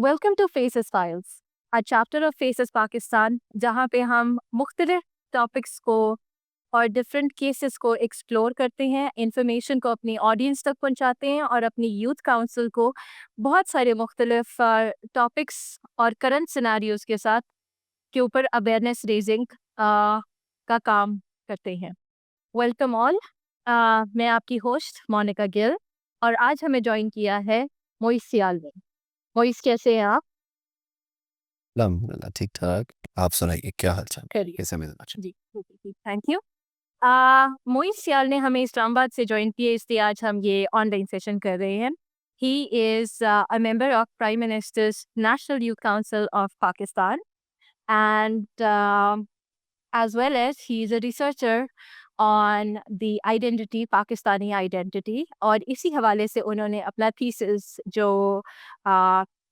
Welcome to faces files, a chapter of faces Pakistan, जहाँ पे हम मुख्तलिफ टॉपिक्स को और डिफरेंट केसेस को एक्सप्लोर करते हैं, इंफॉर्मेशन को अपनी ऑडियंस तक पहुँचाते हैं और अपनी यूथ काउंसिल को बहुत सारे मुख्तलिफ टॉपिक्स और करंट सिनारियोज़ के साथ के ऊपर अवेयरनेस रेजिंग का काम करते हैं। Welcome all. मैं आपकी होस्ट मोनिका गिल और आज हमें ज्वाइन किया है मोइस सियाल ने। मोइस, कैसे हैं आप? अल्हम्दुलिल्लाह ठीक-ठाक। आप सुनाइए क्या हाल-चाल? करिए। कैसे मिज़ाज अच्छा? जी, ठीक, थैंक यू। मोइस सियाल ने हमें इस्लामाबाद से जॉइन किए, इसलिए आज हम ये ऑनलाइन सेशन कर रहे हैं। ही is a member of prime ministers national youth council of Pakistan and as well as he is a researcher on the identity, Pakistani identity, और इसी हवाले से उन्होंने अपना थीसिस जो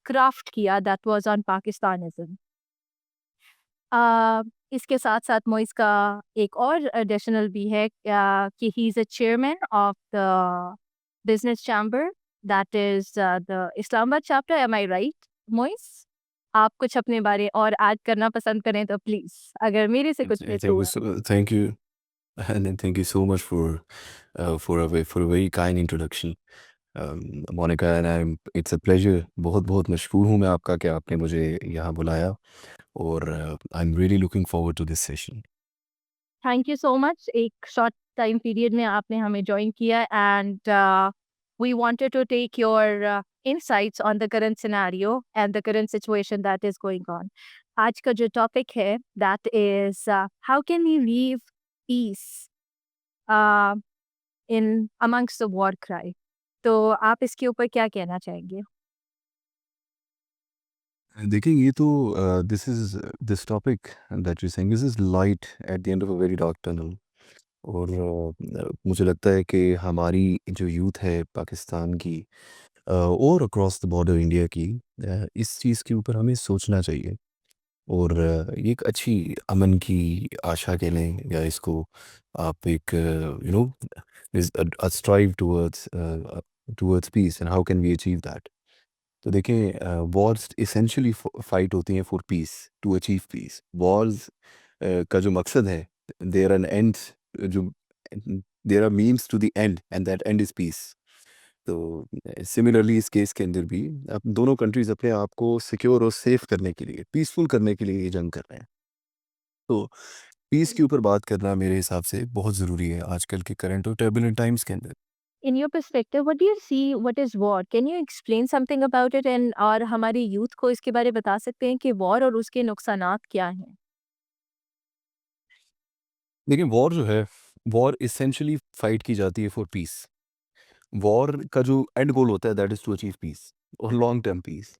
क्राफ्ट किया दैट वाज ऑन पाकिस्तानिज्म। इसके साथ-साथ मोइस का एक और एडिशनल भी है कि he is a chairman of the business chamber, that is the Islamabad chapter. Am I right Moiz? आप कुछ अपने बारे और ऐड करना पसंद करें तो प्लीज़, अगर मेरे से कुछ मिस हुआ। Thank you and then thank you so much for a very kind introduction. Monica and it's a pleasure. बहुत-बहुत मशकूर हूँ मैं आपका कि आपने मुझे यहाँ बुलाया और I'm really looking forward to this session. Thank you so much. एक शॉर्ट टाइम पीरियड में आपने हमें जॉइन किया and we wanted to take your insights on the current scenario and the current situation that is going on. आज का जो topic है that is how can we live peace in amongst the war cry. तो आप इसके ऊपर क्या कहना चाहेंगे? देखिए ये तो this topic that you saying this is light at the end of a very dark tunnel और मुझे लगता है कि हमारी जो यूथ है पाकिस्तान की और अक्रॉस द बॉर्डर इंडिया की इस चीज़ के ऊपर हमें सोचना चाहिए और ये एक अच्छी अमन की आशा कह लें या इसको आप एक you know is a strive towards peace and how can we achieve that. तो देखें वॉर्स इसेंशियली फाइट होती हैं for peace, to achieve peace. Wars का जो मकसद है, देयर एन एंड, जो there are means to the end and that end is peace. तो सिमिलरली इस केस के अंदर भी अब दोनों कंट्रीज अपने आप को सिक्योर और सेफ करने के लिए, पीसफुल करने के लिए ये जंग कर रहे हैं। तो पीस के ऊपर बात करना मेरे हिसाब से बहुत ज़रूरी है आजकल के करंट और टर्बुलेंट टाइम्स के अंदर। In your perspective, what do you see? What is war? Can you explain something about it? And और हमारी यूथ को इसके बारे में बता सकते हैं कि वॉर और उसके नुकसानात क्या हैं? देखिए वॉर जो है, वॉर इसेंशियली फाइट की जाती है फॉर पीस। वॉर का जो एंड गोल होता है that is to achieve peace और लॉन्ग टर्म पीस।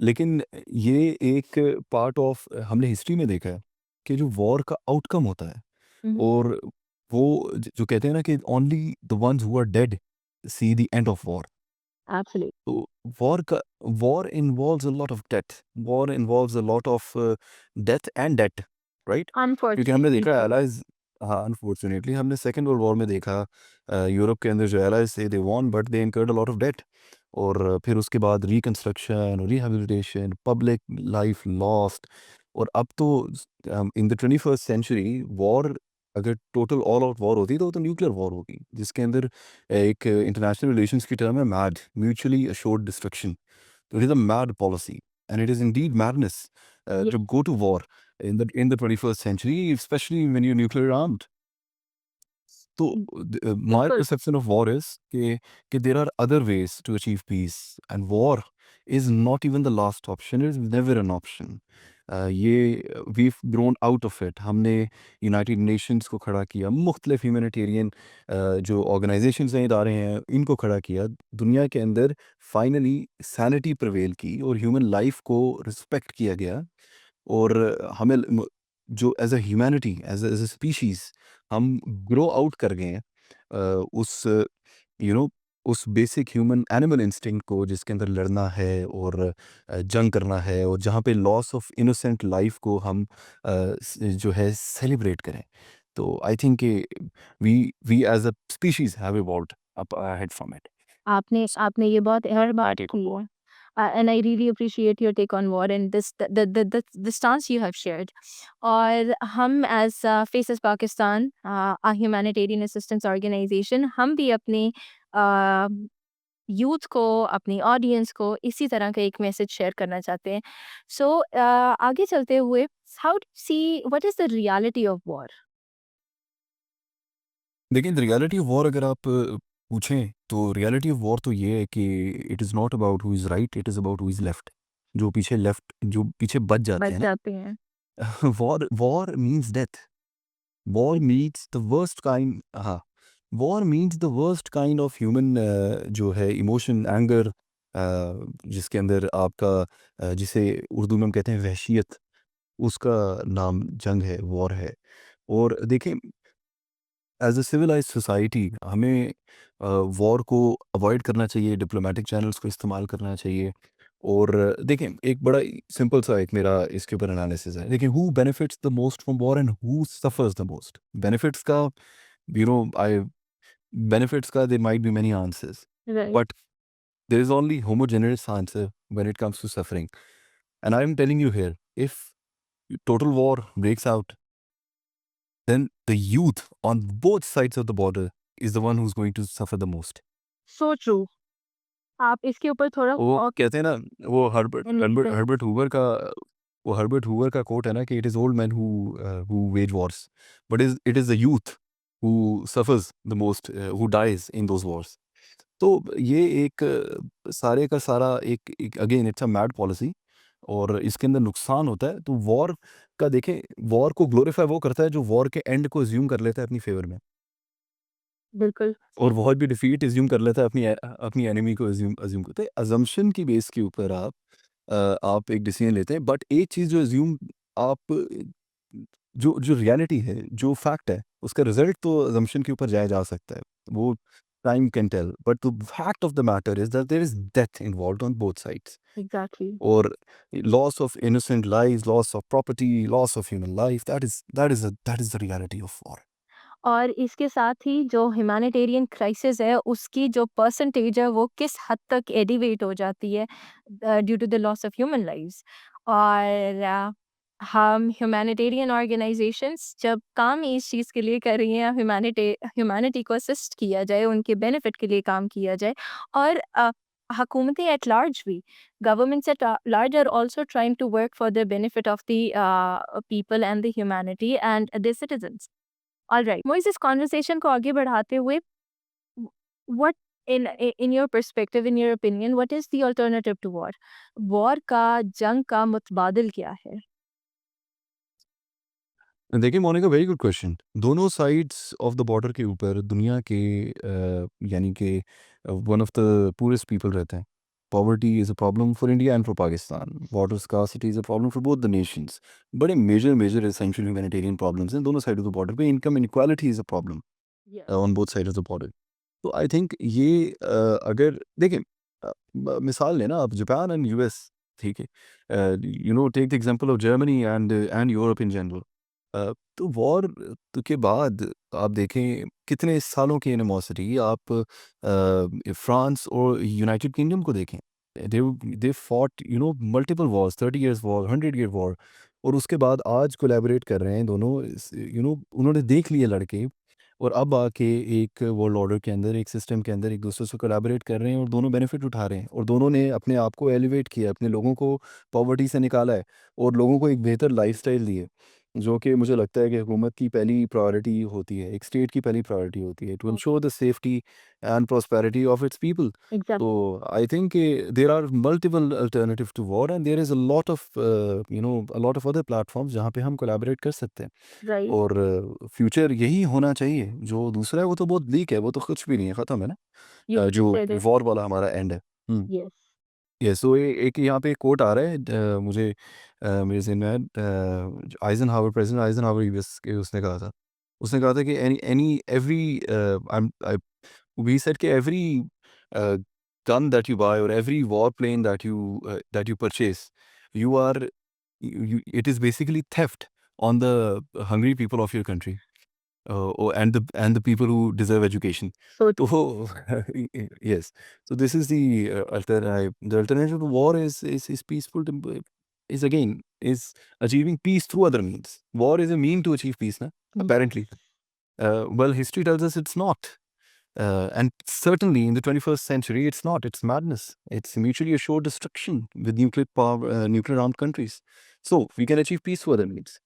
लेकिन ये एक पार्ट ऑफ हमने हिस्ट्री में देखा है कि जो वॉर का आउटकम होता है Mhm. और वो जो कहते हैं ना कि only the ones who are dead see the end of war. Absolutely. तो war involves a lot of death, war involves a lot of death and debt, right? क्योंकि हमने Unfortunately, देखा so. एलाइज, हाँ अनफॉर्चुनेटली हमने second world war में देखा Europe के अंदर जो एलाइज थे they won but they incurred a lot of debt और फिर उसके बाद reconstruction, rehabilitation, public life lost. और अब तो in the 21st century war, अगर टोटल ऑल आउट वॉर होती तो वो तो न्यूक्लियर वॉर होगी जिसके अंदर एक इंटरनेशनल रिलेशंस की टर्म है मैड, म्यूचुअली अश्योर्ड डिस्ट्रक्शन। तो it is a mad policy and it is Indeed madness Yes, to go to war in the 21st century, especially when you're nuclear armed. So my बिल्कुल। perception of war is कि there are other ways to achieve peace and war is not even the last option, it is never an option. ये we've grown out of it. हमने United Nations को खड़ा किया, मुख्तलिफ humanitarian जो organisations हैं, इदारे हैं, इनको खड़ा किया। दुनिया के अंदर फाइनली सैनिटी प्रिवेल की और ह्यूमन लाइफ को रिस्पेक्ट किया गया और हमें जो as a humanity, as a species हम ग्रो आउट कर गए हैं उस यू नो उस बेसिक ह्यूमन एनिमल इंस्टिंक्ट को जिसके अंदर लड़ना है और जंग करना है और जहाँ पे लॉस ऑफ इनोसेंट लाइफ को हम जो है सेलिब्रेट करें। तो I think we we as a species have evolved up ahead from it. आपने आपने ये बहुत अहम बात की है। and I really appreciate your take on war and this the stance you have shared. और हम as Faces Pakistan, a humanitarian assistance organization, हम भी अपने यूथ को, अपनी ऑडियंस को इसी तरह का एक मैसेज शेयर करना चाहते हैं। सो आगे चलते हुए, how do see what is the reality of war? देखिए, द रियलिटी ऑफ वॉर अगर आप पूछें तो रियलिटी ऑफ वॉर तो ये है कि it is not about who is right, it is about who is left. जो पीछे बच जाते बच हैं ना, जाते हैं। War war means death. War means the worst kind, हाँ, war means the worst kind of human जो है इमोशन, एंगर, जिसके अंदर आपका जिसे उर्दू में हम कहते हैं वहशियत, उसका नाम जंग है, वॉर है। और देखें, एज अ सिविलाइज्ड सोसाइटी हमें वॉर को अवॉइड करना चाहिए, डिप्लोमेटिक चैनल्स को इस्तेमाल करना चाहिए। और देखें, एक बड़ा सिंपल सा एक मेरा इसके ऊपर एनालिसिस है। देखिए, who benefits the most from war and who suffers the most. Benefits का, यू नो, आई बेनिफिट्स का there might be many answers, right. But there is only homogeneous answer when it comes to suffering. And I am telling you here, if total war breaks out, then the youth on both sides of the border is the one who's going to suffer the most. So true. आप इसके ऊपर थोड़ा वो और कहते हैं ना, वो Herbert Herbert analysis. Herbert Hoover का वो हर्बर्ट हूवर का कोट है ना कि it is old man who wages wars, but it is the youth who suffers the most, who dies in those wars. तो ये एक सारे का सारा एक again it's a mad policy, और इसके अंदर नुकसान होता है। तो वॉर का देखें, वॉर को ग्लोरीफाई वो करता है जो वॉर के एंड को अज्यूम कर लेता है अपनी फेवर में, बिल्कुल। और बहुत भी डिफीट अज्यूम कर लेता है अपनी एनिमी को अज्यूम अज्यूम करते हैं। अजम्पशन की बेस के ऊपर आप एक डिसीजन लेते हैं, बट एक चीज़ जो अज्यूम आप जो जो रियलिटी है, जो फैक्ट है, उसका रिजल्ट तो अजम्पशन के ऊपर जाया जा सकता है, वो time can tell, but the fact of the matter is that there is death involved on both sides. Exactly. और loss of innocent lives, loss of property, loss of human life, that is the reality of war. और इसके साथ ही जो humanitarian crisis है, उसकी जो percentage है, वो किस हद तक एलिवेट हो जाती है due to the loss of human lives. और हम ह्यूमैनिटेरियन ऑर्गेनाइजेशंस जब काम इस चीज़ के लिए कर रही हैं, ह्यूमैनिटी को असिस्ट किया जाए, उनके बेनिफिट के लिए काम किया जाए। और हुकूमतें एट लार्ज भी, governments at large are also trying to work for the benefit of the people and the humanity and the citizens. Alright, मुझे इस कॉन्वर्सेशन को आगे बढ़ाते हुए, what in your perspective, in your opinion, what is the alternative to war? War का, जंग का मुतबादिल क्या है? देखिए मोनिका, वेरी गुड क्वेश्चन। दोनों साइड्स ऑफ द बॉर्डर के ऊपर दुनिया के यानी कि one of the poorest people रहते हैं। Poverty is a problem for India and for Pakistan. Water scarcity is a problem for both the nations. बड़े major major essential humanitarian problems हैं दोनों साइड ऑफ द बॉर्डर पे। Income inequality is a problem yes. On both side of the border. तो I think ये अगर देखें, मिसाल लेना आप जापान एंड यूएस, ठीक है, take the example of Germany and Europe in general. तो वॉर के बाद आप देखें कितने सालों की एनिमोसिटी, आप फ्रांस और यूनाइटेड किंगडम को देखें, they they fought multiple wars, 30 years war, 100 year war, और उसके बाद आज कोलैबोरेट कर रहे हैं दोनों। उन्होंने देख लिए लड़के, और अब आके एक वर्ल्ड ऑर्डर के अंदर, एक सिस्टम के अंदर एक दूसरे से कोलैबोरेट कर रहे हैं, और दोनों बेनिफिट उठा रहे हैं, और दोनों ने अपने आप को एलिवेट किया, अपने लोगों को पॉवर्टी से निकाला है, और लोगों को एक बेहतर लाइफस्टाइल दी है, जो कि मुझे लगता है कि हुकूमत की पहली प्रायोरिटी होती है, एक स्टेट की पहली प्रायोरिटी होती है, to ensure the safety and prosperity of its people. तो exactly. I think there are multiple alternative to war, and there is a lot of other platforms जहाँ पे हम कोलैबोरेट कर सकते हैं। राइट। और फ्यूचर यही होना चाहिए। जो दूसरा है वो तो बहुत लीक है, वो तो कुछ भी नहीं है, ख़त्म है ना। यू जो सेड इट। वॉर वाला हमारा एंड है। यस। यस, तो ये एक यहाँ पे कोट आ रहा है, मुझे मेरे ज़हन में है, आइज़नहावर, प्रेसिडेंट आइज़नहावर यूएस के, उसने कहा था कि any any every I we said कि every gun that you buy, और every war plane that you purchase, you are it is basically theft on the hungry people of your country. and the people who deserve education. So तो yes, so this is the alternative. The alternative to war is peaceful. Is again is achieving peace through other means. War is a mean to achieve peace, na? Apparently. Well, history tells us it's not. And certainly in the 21st century, it's not. It's madness. It's mutually assured destruction with nuclear power, nuclear armed countries. So we can achieve peace through other means.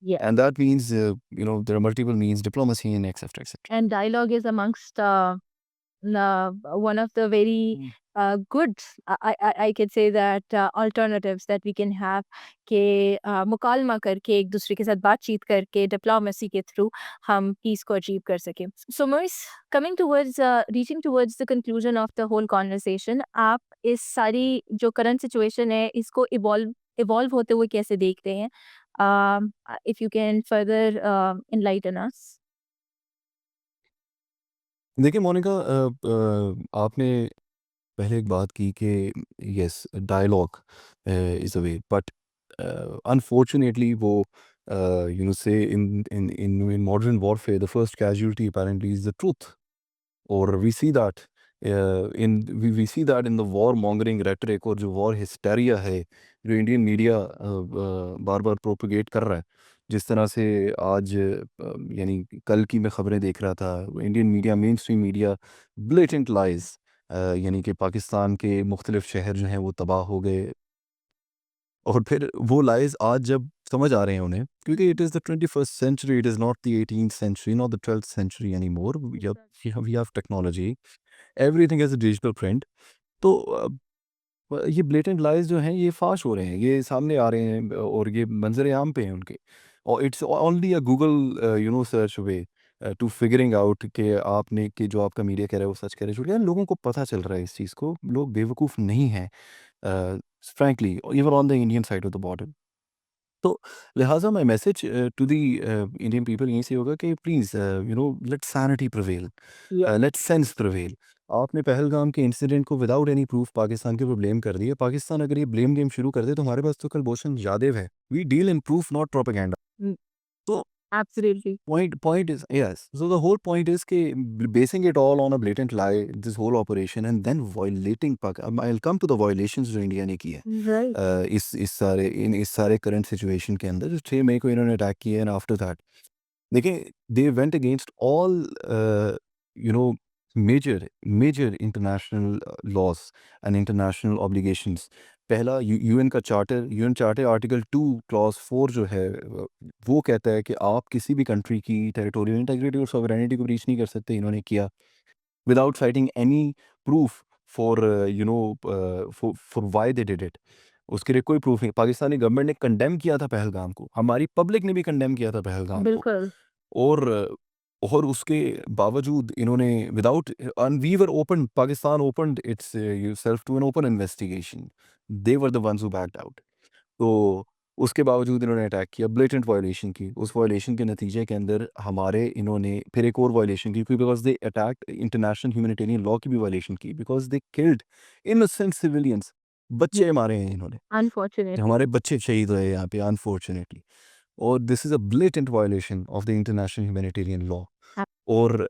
yeah, And that means, there are multiple means, diplomacy and etc. etc. and dialogue is amongst one of the very good, I can say that alternatives that we can have कि मुकालमा करके एक दूसरे के साथ बातचीत करके diplomacy के through हम पीस को अचीव कर सकें. So Moise, coming towards reaching towards the conclusion of the whole conversation, आप इस सारी जो करंट सिचुएशन है इसको इवॉल्व होते हुए कैसे देखते हैं? If you can further enlighten us. देखिए मोनिका, आपने पहले एक बात की कि yes dialogue is a way, but unfortunately वो say in modern warfare the first casualty apparently is the truth. और we see that in the war mongering rhetoric, और जो वॉर हिस्टेरिया है जो इंडियन मीडिया बार बार प्रोपोगेट कर रहा है. जिस तरह से आज यानी कल की मैं खबरें देख रहा था, Indian media, main stream media, blatant lies, यानी कि पाकिस्तान के मुख्तलिफ शहर जो हैं वो तबाह हो गए. और फिर वो लाइज आज जब समझ आ रहे हैं उन्हें, क्योंकि it is the 21st century, it is not the 18th century, not the 12th century any more. We have technology, everything is a digital print. तो ये ब्लेटेंट लाइज जो हैं ये फाश हो रहे हैं, ये सामने आ रहे हैं, और ये मंजर आम पे हैं उनके. और it's only a Google search way to figuring out कि आपने कि जो आपका मीडिया कह रहा है वो सच कह रहा है, झूठ कह रहा है. लोगों को पता चल रहा है इस चीज़ को, लोग बेवकूफ़ नहीं हैं, frankly, even on the Indian side of the border. तो लिहाजा my message to the Indian people यहीं से होगा कि please let sanity prevail, Yeah. Let sense prevail. आपने पहलगाम के इंसिडेंट को विदाउट एनी प्रूफ पाकिस्तान के ऊपर ब्लेम कर दिया. पाकिस्तान अगर ये ब्लेम गेम शुरू कर दे तो हमारे पास तो कल भूषण यादव है. We deal in proof not propaganda. Mm, तो absolutely. point is, yes, so the whole point is कि basing it all on a blatant lie, this whole operation, and then violating I'll come to the violations जो India ने की है Right. इस सारे current situation के अंदर. जो 6 मई को इन्होंने अटैक किया, एंड आफ्टर दैट देखिए they went against all you know major major international laws and international obligations. पहला यूएन का charter, UN charter article 2 clause 4 जो है वो कहता है कि आप किसी भी कंट्री की टेरिटोरियल इंटीग्रिटी और सॉवरेनिटी को ब्रीच नहीं कर सकते. इन्होंने किया without citing any proof for for why they did it. उसके लिए कोई प्रूफ नहीं. पाकिस्तानी गवर्नमेंट ने कंडेम किया था पहलगाम को, हमारी पब्लिक ने भी कंडेम किया था पहलगाम को. बिल्कुल. और उसके बावजूद इन्होंने without, we were open, Pakistan opened itself to an open investigation. They were the ones who backed out. तो उसके बावजूद इन्होंने अटैक किया, ब्लेटेंट वायलेशन की. उस वायलेशन के नतीजे के अंदर हमारे इन्होंने फिर एक और वायलेशन की, because they attack international humanitarian law की भी वायलेशन की, because they killed innocent civilians. बच्चे मारे हैं इन्होंने, Unfortunately. हमारे बच्चे शहीद हुए यहाँ पे अनफॉर्चुनेटली. और this is a blatant violation of the international humanitarian law. Ab- और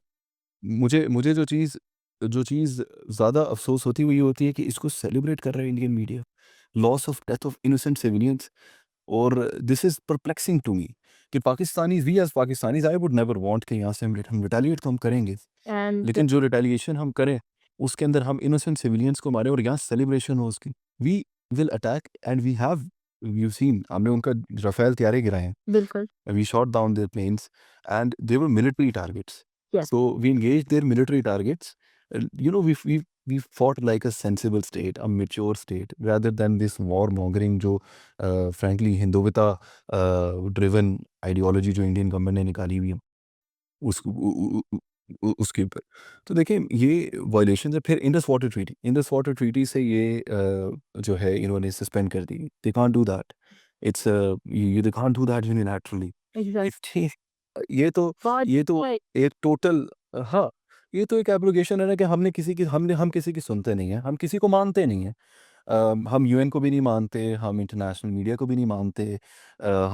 मुझे जो चीज़ ज़्यादा अफ़सोस होती है वो ये होती है कि इसको सेलिब्रेट कर रहा है Indian media, loss of death of innocent civilians. और this is perplexing to me कि Pakistanis, we as Pakistanis, I would never want कि यहाँ से हम रिटेलिएट तो हम करेंगे, And लेकिन जो रिटेलिएशन हम करें उसके अंदर हम इनोसेंट सिविलियंस को मारें और यहाँ सेलिब्रेशन हो उसकी. We will attack, and we have, you seen, हमने उनका राफेल तैयारे गिराए हैं. बिल्कुल. We shot down their planes, and they were military targets. Yes. So we engaged their military targets. We fought like a sensible state, a mature state, rather than this warmongering जो frankly Hindutva driven ideology जो Indian government ने निकाली हुई है उस उसके ऊपर. तो देखिए ये वायलेशन है. फिर इंडस वाटर ट्रीटी से ये जो है इन्होंने सस्पेंड कर दी. They can't do that. It's you they can't do that unilaterally. Exactly. ये तो बहुत ये तो right. एक टोटल, हाँ, ये तो एक एब्रोगेशन है ना कि हम किसी की सुनते नहीं हैं, हम किसी को मानते नहीं हैं. हम यूएन को भी नहीं मानते, हम इंटरनेशनल मीडिया को भी नहीं मानते,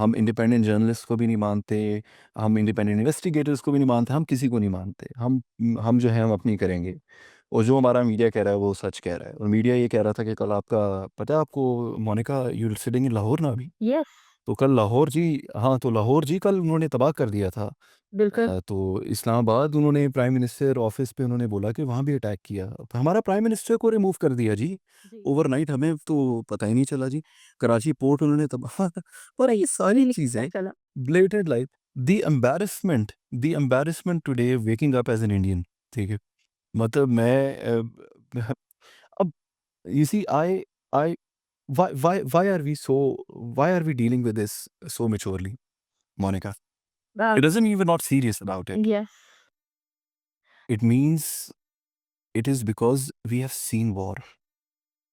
हम इंडिपेंडेंट जर्नलिस्ट को भी नहीं मानते, हम इंडिपेंडेंट इन्वेस्टिगेटर्स को भी नहीं मानते, हम किसी को नहीं मानते। हम जो है हम अपनी करेंगे, और जो हमारा मीडिया कह रहा है वो सच कह रहा है। और मीडिया ये कह रहा था कि कल आपका, पता है आपको Monica, you sitting in Lahore ना अभी? यस, तो कल लाहौर जी, हाँ, तो लाहौर जी कल उन्होंने तबाह कर दिया था। बिल्कुल। तो इस्लामाबाद उन्होंने प्राइम मिनिस्टर ऑफिस पे उन्होंने बोला कि वहाँ भी अटैक किया। अब हमारा प्राइम मिनिस्टर को रिमूव कर दिया जी, जी। ओवरनाइट, हमें तो पता ही नहीं चला जी। कराची पोर्ट उन्होंने तबाह और ये सारी नहीं चीज़ें, चला। Bloated life, the today waking up as an Indian, ठीक है? मतलब अब you see I why are we so why are we dealing with this so maturely, Monica? It doesn't mean we're not serious about it. Yes, It means it is because we have seen war.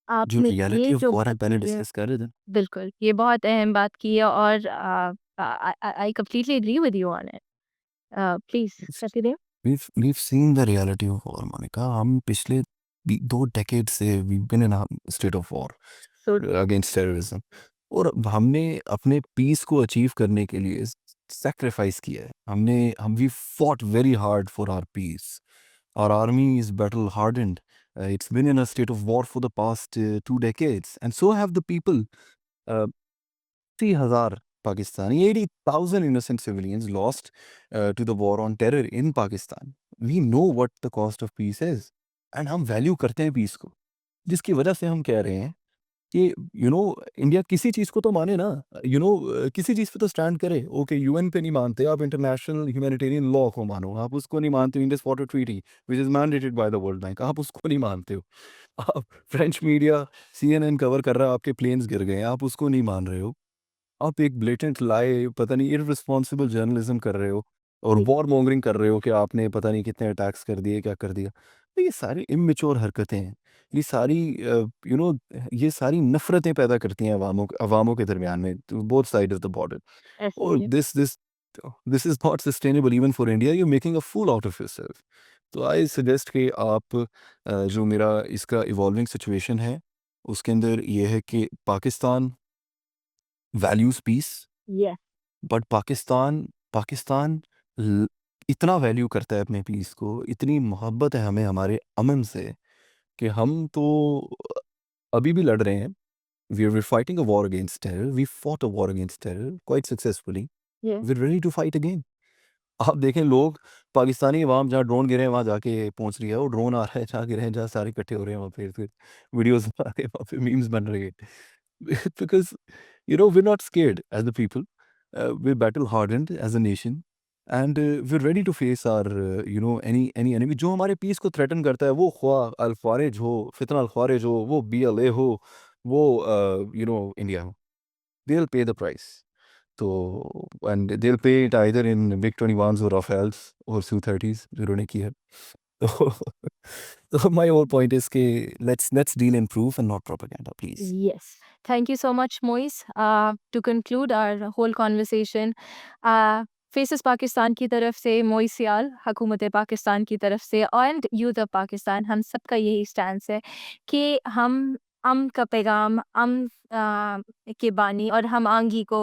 जो आपने reality ये of जो war हम बात पहले की है, discuss कर रहे थे। बिल्कुल, ये बहुत अहम बात की है और I completely agree with you on it. Please continue. We've seen the reality of war, Monica. हम पिछले 2 decades से we've been in a state of war so against terrorism. और हमने अपने पीस को अचीव करने के लिए सैक्रिफाइस किया है। हम we fought very hard for our peace. Our army is battle hardened. It's been in a state of war for the past 2 decades, and so have the people. Uh, 3,000 Pakistani, 80,000 innocent civilians lost to the war on terror in Pakistan. We know what the cost of peace is, and हम value करते हैं piece को, जिसकी वजह से हम कह रहे हैं कि इंडिया किसी चीज़ को तो माने ना, किसी चीज़ पे तो स्टैंड करे। ओके, यूएन पे नहीं मानते आप, इंटरनेशनल ह्यूमैनिटेरियन लॉ को मानो, आप उसको नहीं मानते हो, Indus water treaty which is mandated by the world bank, आप उसको नहीं मानते हो। आप फ्रेंच मीडिया, सीएनएन कवर कर रहा है आपके प्लेन्स गिर गए, आप उसको नहीं मान रहे हो। आप एक ब्लेटेंट लाई, पता नहीं इररिस्पॉन्सिबल जर्नलिज्म कर रहे हो, और जी, वॉर मॉन्गरिंग कर रहे हो कि आपने पता नहीं कितने अटैक्स कर दिए, क्या कर दिया। तो ये सारी इमेच्योर हरकतें हैं। ये सारी ये सारी नफ़रतें पैदा करती हैं अवामों के दरमियान में, both side of the border. ऐसे और ही है। This is not sustainable even for India, you are making a fool out of yourself. तो आई सजेस्ट कि आप जो मेरा इसका इवॉल्विंग सिचुएशन है, उसके अंदर ये है कि Pakistan values peace, yes, but Pakistan Pakistan ल इतना वैल्यू करता है अपने पीस को, इतनी मोहब्बत है हमें हमारे अमन से, कि हम तो अभी भी लड़ रहे हैं। We are fighting a war against terror, we fought a war against terror quite successfully, yes, we are ready to fight again. आप देखें, लोग पाकिस्तानी अवाम जहाँ ड्रोन गिरे हैं वहाँ जाके पहुँच रही है, वो ड्रोन आ रहा है जहाँ गिरे हैं, जहाँ सारे इकट्ठे हो रहे हैं वहाँ पे, फिर वीडियोज़ बना रहे हैं, वहाँ पे मीम्स बन रहे हैं। Because we're not scared as the people. We're battle hardened as a nation, and we're ready to face our any enemy जो हमारे पीस को थ्रेटन करता है, वो ख्वाह अल ख्वारिज हो, फितना अल ख्वारिज हो, वो BLA हो, वो इंडिया हो, they'll pay the price. तो and they'll pay it either in MiG-21s or Rafales or Su-30s जो उन्होंने की है। तो so my whole point is कि let's deal in proof and not propaganda, please. yes. Thank you so much, Moise. To conclude our whole conversation, faces Pakistan की तरफ से moist सियाल, हुकूमत पाकिस्तान की तरफ से एंड यूथ ऑफ पाकिस्तान, हम सबका यही स्टैंस है कि हम अमन का पैगाम, अमन के बानी और हम आंगी को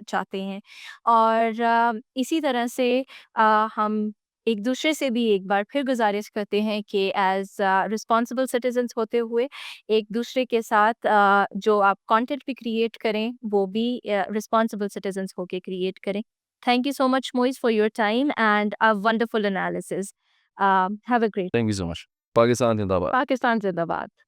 चाहते हैं। और इसी तरह से हम एक दूसरे से भी एक बार फिर गुजारिश करते हैं कि एज रिस्पॉन्सिबल सिटीजन्स होते हुए एक दूसरे के साथ जो आप कंटेंट भी क्रिएट करें वो भी रिस्पॉन्सिबल सिटीजन्स होके क्रिएट करें। Thank you so much, Moise, for your time and a wonderful analysis. Have a great Thank you so much. Pakistan Zindabad. Pakistan Zindabad.